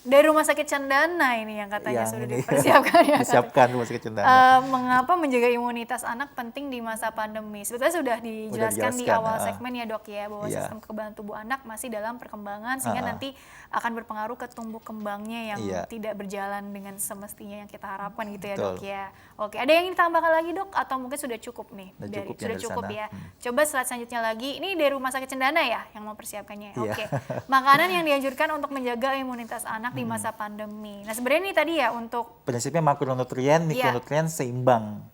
Dari Rumah Sakit Cendana ini yang katanya Yang sudah ini dipersiapkan ya. disiapkan Rumah Sakit Cendana. Mengapa menjaga imunitas anak penting di masa pandemi? Sebetulnya sudah dijelaskan di awal segmen ya dok ya, bahwa Iya. sistem kekebalan tubuh anak masih dalam perkembangan sehingga nanti akan berpengaruh ke tumbuh kembangnya yang Iya. tidak berjalan dengan semestinya yang kita harapkan gitu ya Betul. dok ya. Oke, ada yang ingin ditambahkan lagi dok atau mungkin sudah cukup nih? Sudah cukup ya sudah dari cukup sana. ya. Coba slide selanjutnya lagi. Ini dari Rumah Sakit Cendana ya yang mau persiapkannya. Iya. Oke. Makanan yang dianjurkan untuk menjaga imunitas anak di masa pandemi. Nah sebenarnya ini tadi ya untuk Prinsipnya makronutrien, mikronutrien seimbang.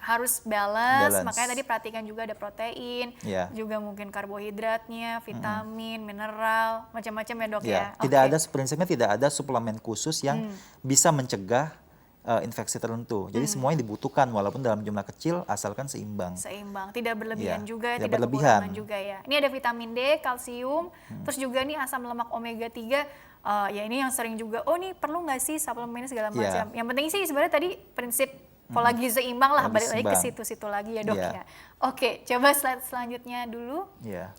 harus balance. Balance. Makanya tadi perhatikan juga ada protein, Iya. juga mungkin karbohidratnya, vitamin, mineral, macam-macam ya dok ya. Ya, tidak ada prinsipnya tidak ada suplemen khusus yang bisa mencegah infeksi tertentu. Jadi semuanya dibutuhkan walaupun dalam jumlah kecil asalkan seimbang. Seimbang, tidak berlebihan Iya, juga, tidak tidak berlebihan. kekurangan juga ya. Ini ada vitamin D, kalsium, terus juga nih asam lemak omega 3. Ya ini yang sering juga, oh nih perlu nggak sih suplemen segala Iya. macam. Yang penting sih sebenarnya tadi prinsip pola gizi seimbang lah, Pola balik gizi lagi ke seimbang. situ-situ lagi ya dok Iya. ya. Oke, coba slide selanjutnya dulu. Ya.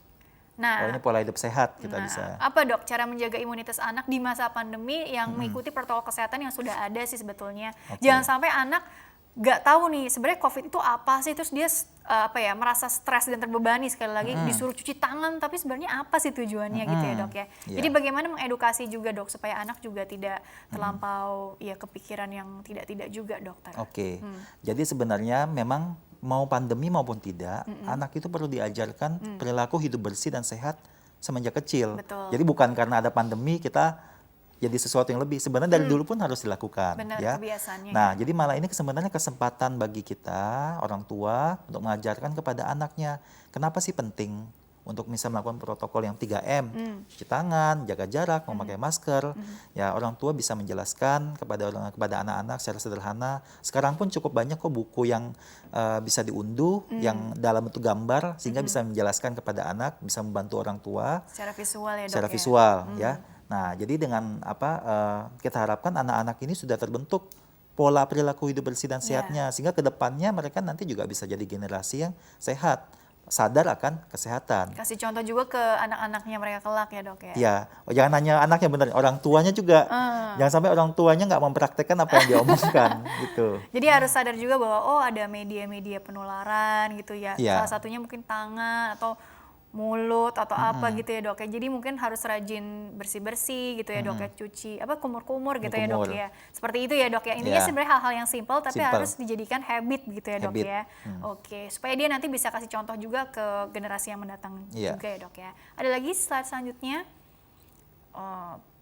Nah, Oh, ini pola hidup sehat kita Nah, bisa. apa dok cara menjaga imunitas anak di masa pandemi yang mengikuti protokol kesehatan yang sudah ada sih sebetulnya. Oke. Jangan sampai anak nggak tahu nih sebenarnya COVID itu apa sih, terus dia merasa stres dan terbebani, sekali lagi disuruh cuci tangan tapi sebenarnya apa sih tujuannya gitu ya dok ya. Iya. Jadi bagaimana mengedukasi juga dok supaya anak juga tidak terlampau ya kepikiran yang tidak juga dokter. Oke. Jadi sebenarnya memang mau pandemi maupun tidak, anak itu perlu diajarkan perilaku hidup bersih dan sehat semenjak kecil. Betul. Jadi bukan karena ada pandemi kita jadi sesuatu yang lebih. Sebenarnya dari dulu pun harus dilakukan. Benar, ya. kebiasaannya. Nah, jadi malah ini sebenarnya kesempatan bagi kita orang tua untuk mengajarkan kepada anaknya kenapa sih penting untuk bisa melakukan protokol yang 3M, cuci tangan, jaga jarak, memakai masker. Ya, orang tua bisa menjelaskan kepada anak-anak secara sederhana. Sekarang pun cukup banyak kok buku yang bisa diunduh yang dalam bentuk gambar sehingga bisa menjelaskan kepada anak, bisa membantu orang tua Secara visual ya dok secara ya. visual ya. Nah, jadi dengan kita harapkan anak-anak ini sudah terbentuk pola perilaku hidup bersih dan sehatnya sehingga kedepannya mereka nanti juga bisa jadi generasi yang sehat, sadar akan kesehatan. Kasih contoh juga ke anak-anaknya mereka kelak ya dok ya. Ya, jangan hanya anaknya benar, orang tuanya juga. Jangan sampai orang tuanya nggak mempraktekkan apa yang diomongkan gitu. Jadi harus sadar juga bahwa oh ada media-media penularan gitu ya. Iya. Salah satunya mungkin tangan atau mulut atau apa gitu ya dok ya. Jadi mungkin harus rajin bersih-bersih gitu ya dok ya, cuci kumur-kumur gitu ya dok Kumur. ya. Seperti itu ya dok ya. Intinya Iya. sebenarnya hal-hal yang simple tapi Simple. harus dijadikan habit gitu ya dok Habit. ya. Oke, supaya dia nanti bisa kasih contoh juga ke generasi yang mendatang Iya. juga ya dok ya. Ada lagi slide selanjutnya.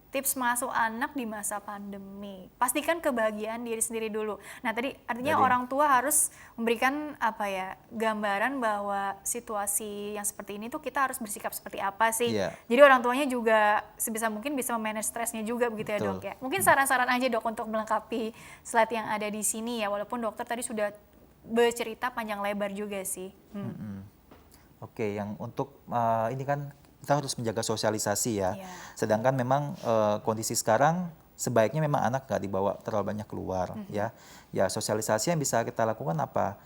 Tips mengasuh anak di masa pandemi. Pastikan kebahagiaan diri sendiri dulu. Nah, tadi artinya Jadi- orang tua harus memberikan gambaran bahwa situasi yang seperti ini tuh kita harus bersikap seperti apa sih. Iya. Jadi orang tuanya juga sebisa mungkin bisa memanage stresnya juga begitu ya, Betul. Dok ya. Mungkin saran-saran aja Dok untuk melengkapi slide yang ada di sini ya, walaupun dokter tadi sudah bercerita panjang lebar juga sih. Oke, yang untuk ini kan kita harus menjaga sosialisasi ya. Iya. Sedangkan memang kondisi sekarang sebaiknya memang anak nggak dibawa terlalu banyak keluar ya. Ya sosialisasi yang bisa kita lakukan apa?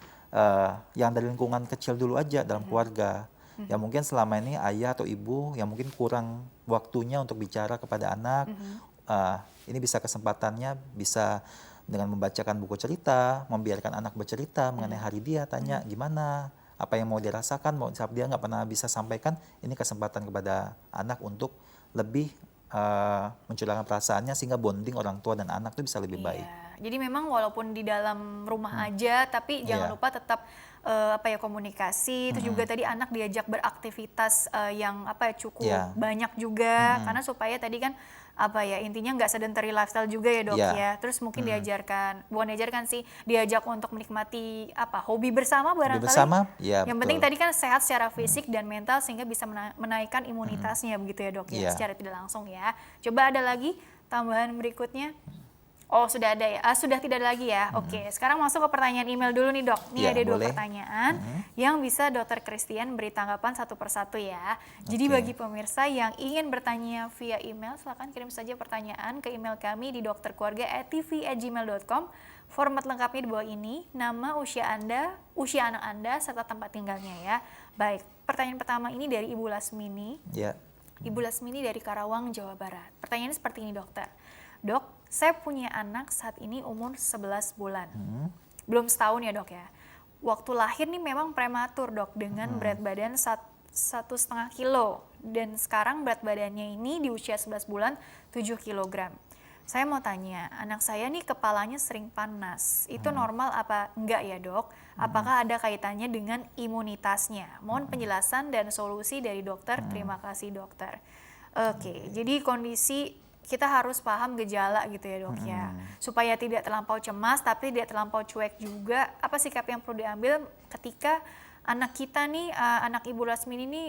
Yang dari lingkungan kecil dulu aja dalam keluarga. Ya mungkin selama ini ayah atau ibu yang mungkin kurang waktunya untuk bicara kepada anak. Ini bisa kesempatannya bisa dengan membacakan buku cerita, membiarkan anak bercerita mengenai hari dia, tanya gimana, apa yang mau dirasakan, mau saat dia nggak pernah bisa sampaikan, ini kesempatan kepada anak untuk lebih mencurahkan perasaannya sehingga bonding orang tua dan anak itu bisa lebih baik. Iya. Jadi memang walaupun di dalam rumah aja, tapi jangan Iya. lupa tetap komunikasi. Terus juga tadi anak diajak beraktivitas yang cukup Iya. banyak juga, karena supaya tadi kan intinya nggak sedentary lifestyle juga ya dok Iya. ya. Terus mungkin diajak untuk menikmati hobi bersama barangkali. bersama, ya, Yang betul. penting tadi kan sehat secara fisik dan mental sehingga bisa menaikkan imunitasnya begitu ya dok ya, Iya. secara tidak langsung ya. Coba ada lagi tambahan berikutnya. Oh sudah ada ya, sudah tidak ada lagi ya. Oke, sekarang masuk ke pertanyaan email dulu nih dok. Ini Ya, ada 2 boleh. pertanyaan yang bisa Dokter Christian beri tanggapan satu persatu ya. Jadi Oke. bagi pemirsa yang ingin bertanya via email, silakan kirim saja pertanyaan ke email kami di dokterkeluarga@tv@gmail.com. Format lengkapnya di bawah ini, nama, usia Anda, usia anak Anda, serta tempat tinggalnya ya. Baik, pertanyaan pertama ini dari Ibu Lasmini. Ya. Ibu Lasmini dari Karawang, Jawa Barat. Pertanyaannya seperti ini dokter. Dok, saya punya anak saat ini umur 11 bulan. Belum setahun ya dok ya. Waktu lahir nih memang prematur dok, dengan berat badan 1,5 kilo. Dan sekarang berat badannya ini di usia 11 bulan 7 kilogram. Saya mau tanya, anak saya nih kepalanya sering panas. Itu normal apa enggak ya dok? Apakah ada kaitannya dengan imunitasnya? Mohon penjelasan dan solusi dari dokter. Terima kasih dokter. Oke, jadi kondisi kita harus paham gejala gitu ya dok ya. Supaya tidak terlampau cemas tapi tidak terlampau cuek juga. Apa sikap yang perlu diambil ketika anak kita nih, anak Ibu Lasmini ini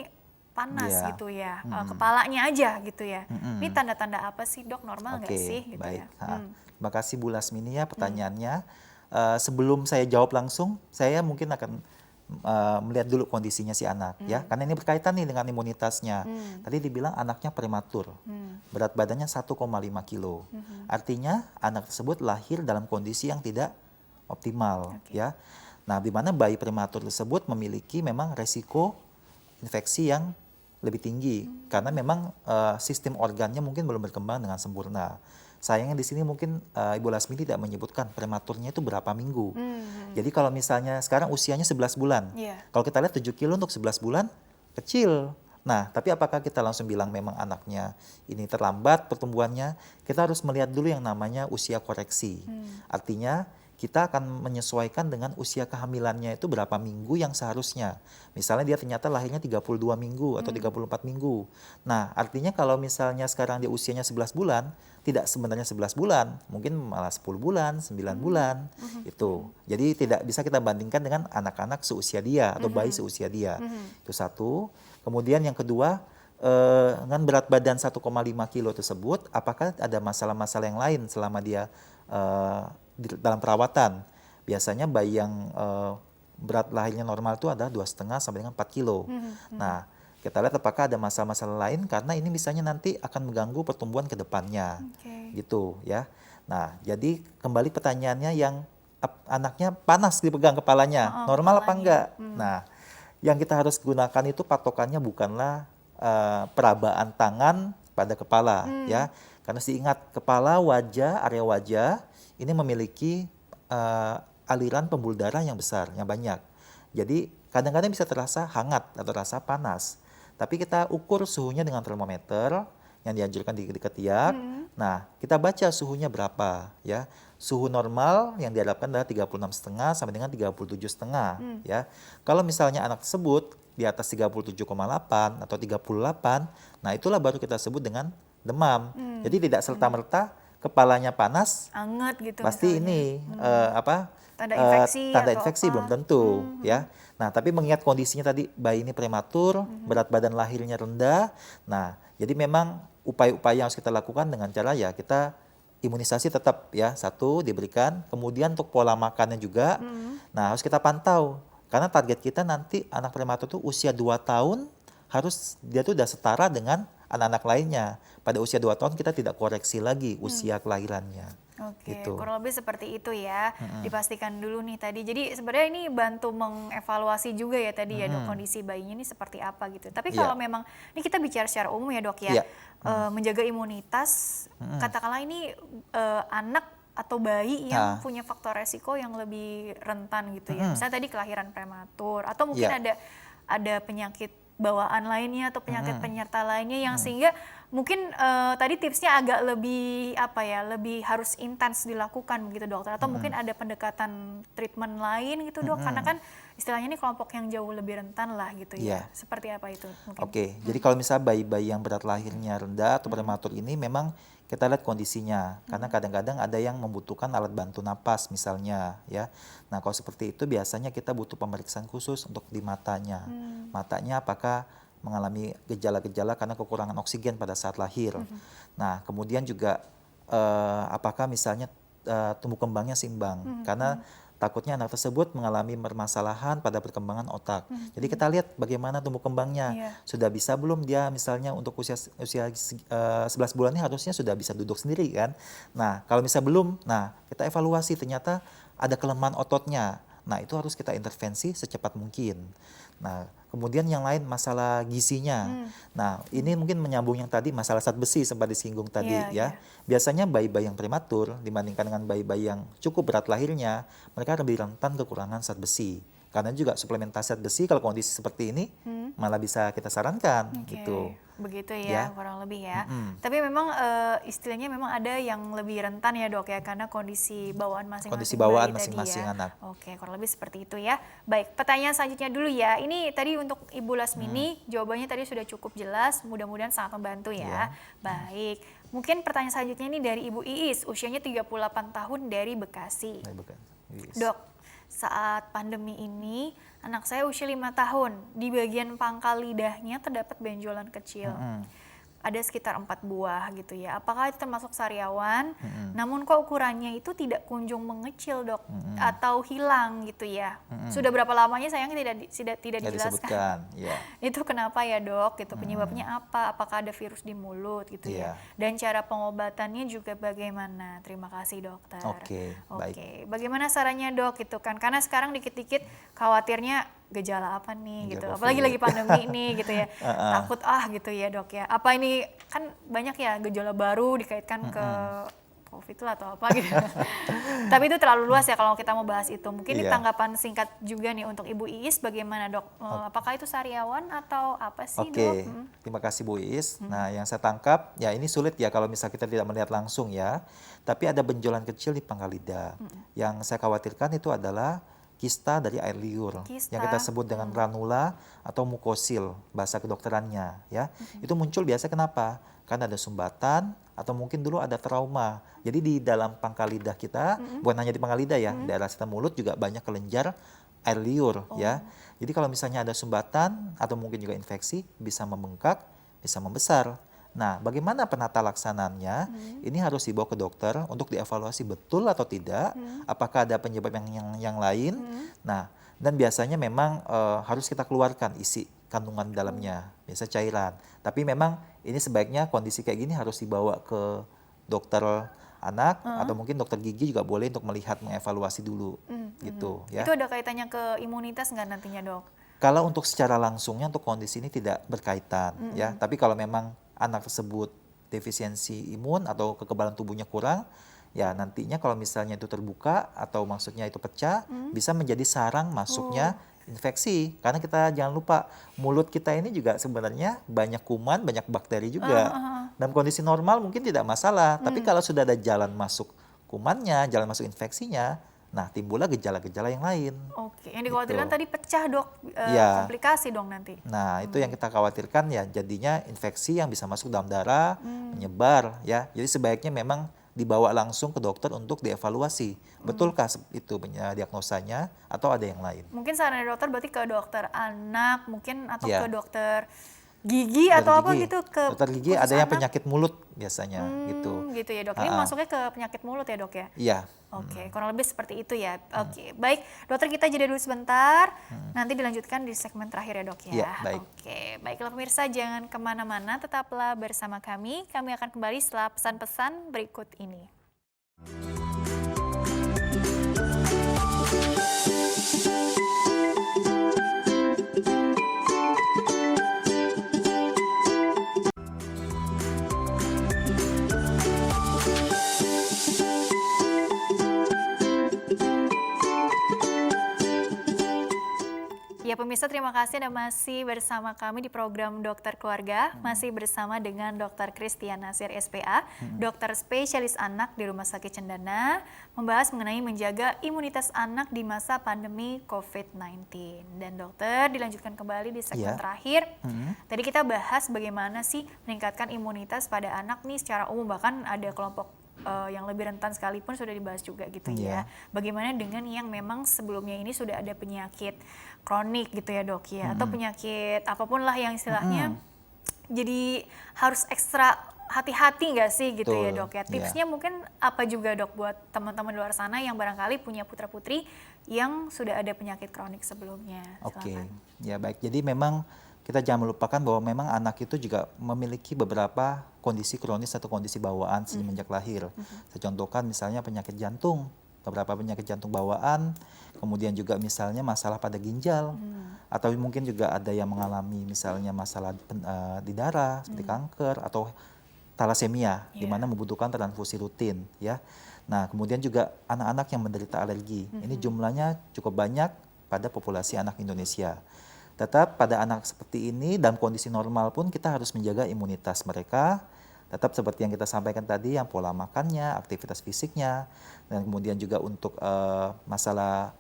panas Iya. gitu ya, kepalanya aja gitu ya. Ini tanda-tanda apa sih dok, normal nggak Oke, sih gitu baik. ya? Terima kasih Bu Lasmini ya pertanyaannya. Sebelum saya jawab langsung, saya mungkin akan melihat dulu kondisinya si anak ya, karena ini berkaitan nih dengan imunitasnya. Tadi dibilang anaknya prematur, berat badannya 1,5 kilo. Artinya anak tersebut lahir dalam kondisi yang tidak optimal ya. Nah, di mana bayi prematur tersebut memiliki memang resiko infeksi yang lebih tinggi karena memang sistem organnya mungkin belum berkembang dengan sempurna. Sayangnya di sini mungkin Ibu Lasmini tidak menyebutkan prematurnya itu berapa minggu. Jadi kalau misalnya sekarang usianya 11 bulan. Kalau kita lihat 7 kilo untuk 11 bulan kecil. Nah, tapi apakah kita langsung bilang memang anaknya ini terlambat pertumbuhannya? Kita harus melihat dulu yang namanya usia koreksi. Artinya kita akan menyesuaikan dengan usia kehamilannya itu berapa minggu yang seharusnya. Misalnya dia ternyata lahirnya 32 minggu atau 34 minggu. Nah, artinya kalau misalnya sekarang dia usianya 11 bulan, tidak sebenarnya 11 bulan, mungkin malah 10 bulan, 9 bulan, itu. Jadi tidak bisa kita bandingkan dengan anak-anak seusia dia atau bayi seusia dia. Itu satu. Kemudian yang kedua, dengan berat badan 1,5 kilo tersebut, apakah ada masalah-masalah yang lain selama dia dalam perawatan? Biasanya bayi yang berat lahirnya normal itu ada 2,5 sampai dengan 4 kilo. Nah, kita lihat apakah ada masalah-masalah lain karena ini misalnya nanti akan mengganggu pertumbuhan ke depannya. Gitu ya. Nah, jadi kembali pertanyaannya yang anaknya panas dipegang kepalanya, normal apa enggak? Nah, yang kita harus gunakan itu patokannya bukanlah perabaan tangan pada kepala ya. Karena diingat kepala, wajah, area wajah ini memiliki aliran pembuluh darah yang besar, yang banyak. Jadi kadang-kadang bisa terasa hangat atau terasa panas. Tapi kita ukur suhunya dengan termometer yang dianjurkan di ketiak. Nah, kita baca suhunya berapa ya. Suhu normal yang diharapkan adalah 36,5 sampai dengan 37,5 ya. Kalau misalnya anak tersebut di atas 37,8 atau 38, nah itulah baru kita sebut dengan demam. Jadi tidak serta-merta kepalanya panas, Anget gitu pasti misalnya. ini Tanda infeksi tanda atau infeksi apa. belum tentu ya. Nah, tapi mengingat kondisinya tadi bayi ini prematur, berat badan lahirnya rendah. Nah, jadi memang upaya-upaya yang harus kita lakukan dengan cara ya kita imunisasi tetap ya, satu diberikan, kemudian untuk pola makannya juga. Nah, harus kita pantau karena target kita nanti anak prematur itu usia 2 tahun harus dia tuh udah setara dengan anak-anak lainnya. Pada usia 2 tahun kita tidak koreksi lagi usia kelahirannya. Oke, Gitu. kurang lebih seperti itu ya. Dipastikan dulu nih tadi. Jadi sebenarnya ini bantu mengevaluasi juga ya tadi ya dok, kondisi bayinya ini seperti apa gitu. Tapi kalau memang, ini kita bicara secara umum ya dok ya, Iya. menjaga imunitas, katakanlah ini anak atau bayi yang punya faktor resiko yang lebih rentan gitu ya. Misalnya tadi kelahiran prematur, atau mungkin ada penyakit bawaan lainnya atau penyakit penyerta lainnya yang sehingga mungkin tadi tipsnya agak lebih apa ya, lebih harus intens dilakukan begitu dokter, atau mungkin ada pendekatan treatment lain gitu dok, karena kan istilahnya ini kelompok yang jauh lebih rentan lah gitu ya. Seperti apa itu mungkin? Oke, jadi kalau misalnya bayi-bayi yang berat lahirnya rendah atau prematur ini memang kita lihat kondisinya, karena kadang-kadang ada yang membutuhkan alat bantu napas misalnya ya. Nah, kalau seperti itu biasanya kita butuh pemeriksaan khusus untuk di matanya. Matanya apakah mengalami gejala-gejala karena kekurangan oksigen pada saat lahir. Nah, kemudian juga apakah misalnya tumbuh kembangnya seimbang, karena takutnya anak tersebut mengalami permasalahan pada perkembangan otak. Jadi kita lihat bagaimana tumbuh kembangnya. Sudah bisa belum dia misalnya untuk usia 11 bulan ini harusnya sudah bisa duduk sendiri kan. Nah, kalau misalnya belum, nah kita evaluasi ternyata ada kelemahan ototnya. Nah, itu harus kita intervensi secepat mungkin. Nah, kemudian yang lain masalah gizinya. Nah, ini mungkin menyambung yang tadi masalah zat besi sempat disinggung tadi Iya, iya. ya. Biasanya bayi-bayi yang prematur dibandingkan dengan bayi-bayi yang cukup berat lahirnya, mereka lebih rentan kekurangan zat besi. Karena juga suplementasi zat besi kalau kondisi seperti ini malah bisa kita sarankan Oke, gitu. begitu Ya. ya kurang lebih ya. Mm-mm. Tapi memang istilahnya memang ada yang lebih rentan ya dok ya karena kondisi bawaan Kondisi masing-masing bawaan bayi tadi masing-masing ya. anak. Oke, kurang lebih seperti itu ya. Baik, pertanyaan selanjutnya dulu ya. Ini tadi untuk Ibu Lasmini jawabannya tadi sudah cukup jelas. Mudah-mudahan sangat membantu ya. Iya. Baik. Mungkin pertanyaan selanjutnya ini dari Ibu Iis, usianya 38 tahun dari Bekasi. Nah, bukan. Yes. Dok, saat pandemi ini anak saya usia 5 tahun, di bagian pangkal lidahnya terdapat benjolan kecil. Ada sekitar 4 buah gitu ya. Apakah itu termasuk sariawan? Namun kok ukurannya itu tidak kunjung mengecil dok, atau hilang gitu ya. Sudah berapa lamanya sayangnya tidak Nggak dijelaskan. disebutkan, ya. Itu kenapa ya dok? Gitu penyebabnya apa? Apakah ada virus di mulut gitu Iya. ya? Dan cara pengobatannya juga bagaimana? Terima kasih dokter. Oke, baik. Oke, bagaimana sarannya dok gitu kan? Karena sekarang dikit-dikit khawatirnya gejala apa nih gitu. Gejala Apalagi COVID. lagi pandemi nih gitu ya. Takut gitu ya dok ya. Apa ini kan banyak ya gejala baru dikaitkan ke COVID lah atau apa gitu. Tapi itu terlalu luas ya kalau kita mau bahas itu. Mungkin ini Iya. tanggapan singkat juga nih untuk Ibu Iis bagaimana dok? Apakah itu sariawan atau apa sih Oke, dok? terima kasih Bu Iis. Nah, yang saya tangkap, ya ini sulit ya kalau misal kita tidak melihat langsung ya. Tapi ada benjolan kecil di pangkal lidah. Yang saya khawatirkan itu adalah kista dari air liur, Kista. yang kita sebut dengan ranula atau mukosil bahasa kedokterannya ya. Itu muncul biasa kenapa? Karena ada sumbatan atau mungkin dulu ada trauma. Jadi di dalam pangkal lidah kita, bukan hanya di pangkal lidah ya, daerah sekitar mulut juga banyak kelenjar air liur ya. Jadi kalau misalnya ada sumbatan atau mungkin juga infeksi bisa membengkak, bisa membesar. Nah, bagaimana penata laksananya? Ini harus dibawa ke dokter untuk dievaluasi betul atau tidak, apakah ada penyebab yang lain. Nah, dan biasanya memang harus kita keluarkan isi kandungan dalamnya, biasa cairan. Tapi memang ini sebaiknya kondisi kayak gini harus dibawa ke dokter anak atau mungkin dokter gigi juga boleh untuk melihat mengevaluasi dulu gitu ya. Itu ada kaitannya ke imunitas nggak nantinya dok? Kalau untuk secara langsungnya untuk kondisi ini tidak berkaitan ya, tapi kalau memang anak tersebut defisiensi imun atau kekebalan tubuhnya kurang, ya nantinya kalau misalnya itu terbuka atau maksudnya itu pecah, bisa menjadi sarang masuknya infeksi. Karena kita jangan lupa mulut kita ini juga sebenarnya banyak kuman, banyak bakteri juga. Dalam kondisi normal mungkin tidak masalah, tapi kalau sudah ada jalan masuk kumannya, jalan masuk infeksinya, nah timbullah gejala-gejala yang lain. Oke, yang dikhawatirkan Gitu. tadi pecah dok, Iya. komplikasi dong nanti. Nah, itu yang kita khawatirkan ya jadinya infeksi yang bisa masuk dalam darah, menyebar ya. Jadi sebaiknya memang dibawa langsung ke dokter untuk dievaluasi. Betulkah itu diagnosanya atau ada yang lain? Mungkin saran dari dokter berarti ke dokter anak mungkin atau Iya. ke dokter gigi Dokter atau apa gigi. gitu ke Dokter gigi khusus ada yang anak? penyakit mulut biasanya gitu. Gitu ya dok. Ini masuknya ke penyakit mulut ya dok ya? Iya. Oke, kurang lebih seperti itu ya. Oke, baik. Dokter kita jeda dulu sebentar. Nanti dilanjutkan di segmen terakhir ya dok ya. Iya, baik. Oke, baiklah pemirsa jangan kemana-mana. Tetaplah bersama kami. Kami akan kembali setelah pesan-pesan berikut ini. Ya pemirsa terima kasih Anda masih bersama kami di program Dokter Keluarga. Masih bersama dengan Dr. Christian Nasir SPA, dokter spesialis anak di Rumah Sakit Cendana, membahas mengenai menjaga imunitas anak di masa pandemi COVID-19. Dan dokter dilanjutkan kembali di segmen Iya. terakhir. Tadi kita bahas bagaimana sih meningkatkan imunitas pada anak nih secara umum, bahkan ada kelompok yang lebih rentan sekalipun sudah dibahas juga gitu ya. Bagaimana dengan yang memang sebelumnya ini sudah ada penyakit kronik gitu ya dok ya, atau penyakit apapun lah yang istilahnya jadi harus ekstra hati-hati nggak sih gitu ya Betul, dok ya. iya. Tipsnya mungkin apa juga dok buat teman-teman di luar sana yang barangkali punya putra-putri yang sudah ada penyakit kronik sebelumnya. Oke, Silakan. ya baik. Jadi memang kita jangan melupakan bahwa memang anak itu juga memiliki beberapa kondisi kronis atau kondisi bawaan semenjak lahir. Saya contohkan misalnya penyakit jantung, beberapa penyakit jantung bawaan, kemudian juga misalnya masalah pada ginjal, atau mungkin juga ada yang mengalami misalnya masalah di darah seperti kanker atau talasemia, di mana membutuhkan transfusi rutin ya. Nah, kemudian juga anak-anak yang menderita alergi. Ini jumlahnya cukup banyak pada populasi anak Indonesia. Tetap pada anak seperti ini dalam kondisi normal pun kita harus menjaga imunitas mereka. Tetap seperti yang kita sampaikan tadi, yang pola makannya, aktivitas fisiknya, dan kemudian juga untuk masalah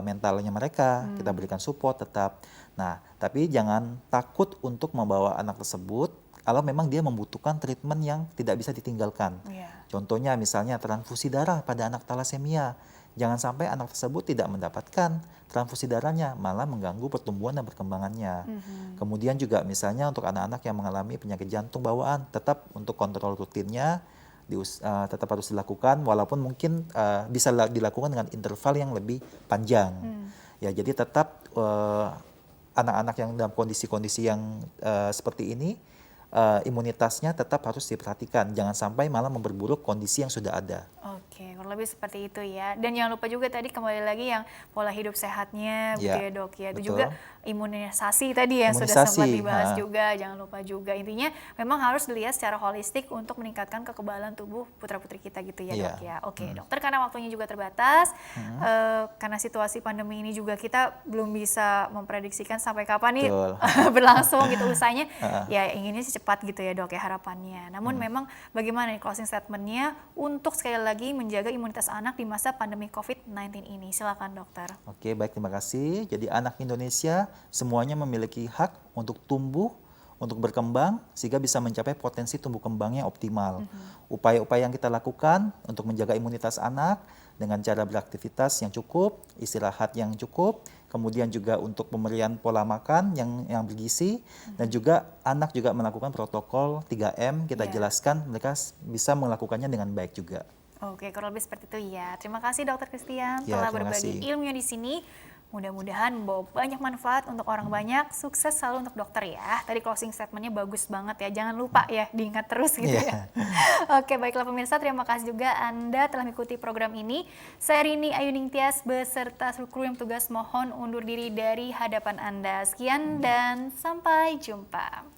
mentalnya mereka, kita berikan support tetap. Nah, tapi jangan takut untuk membawa anak tersebut kalau memang dia membutuhkan treatment yang tidak bisa ditinggalkan. Contohnya misalnya transfusi darah pada anak talasemia. Jangan sampai anak tersebut tidak mendapatkan transfusi darahnya, malah mengganggu pertumbuhan dan perkembangannya. Kemudian juga misalnya untuk anak-anak yang mengalami penyakit jantung bawaan, tetap untuk kontrol rutinnya tetap harus dilakukan, walaupun mungkin bisa dilakukan dengan interval yang lebih panjang. Ya, jadi tetap anak-anak yang dalam kondisi-kondisi yang seperti ini, imunitasnya tetap harus diperhatikan, jangan sampai malah memperburuk kondisi yang sudah ada. Oke, kurang lebih seperti itu ya. Dan jangan lupa juga tadi kembali lagi yang pola hidup sehatnya, gitu ya dok ya. Itu juga imunisasi tadi yang sudah sempat dibahas juga, jangan lupa juga. Intinya memang harus dilihat secara holistik untuk meningkatkan kekebalan tubuh putra-putri kita gitu ya dok ya. Oke dokter, karena waktunya juga terbatas, karena situasi pandemi ini juga kita belum bisa memprediksikan sampai kapan nih berlangsung gitu usahanya. Ya inginnya sih cepat gitu ya dok ya harapannya. Namun memang bagaimana nih closing statementnya untuk sekali lagi menjaga imunitas anak di masa pandemi COVID-19 ini? Silakan dokter. Oke, baik, terima kasih. Jadi anak Indonesia semuanya memiliki hak untuk tumbuh, untuk berkembang, sehingga bisa mencapai potensi tumbuh kembangnya optimal. Upaya-upaya yang kita lakukan untuk menjaga imunitas anak dengan cara beraktivitas yang cukup, istirahat yang cukup, kemudian juga untuk pemberian pola makan yang bergizi, dan juga anak juga melakukan protokol 3M, kita jelaskan mereka bisa melakukannya dengan baik juga. Oke, kurang lebih seperti itu ya. Terima kasih Dokter Christian telah berbagi ilmunya di sini. Mudah-mudahan membawa banyak manfaat untuk orang banyak. Sukses selalu untuk dokter ya. Tadi closing statementnya bagus banget ya. Jangan lupa ya, diingat terus gitu ya. Oke, baiklah pemirsa, terima kasih juga Anda telah mengikuti program ini. Saya Rini Ayuning Tias beserta seluruh kru yang tugas mohon undur diri dari hadapan Anda. Sekian dan sampai jumpa.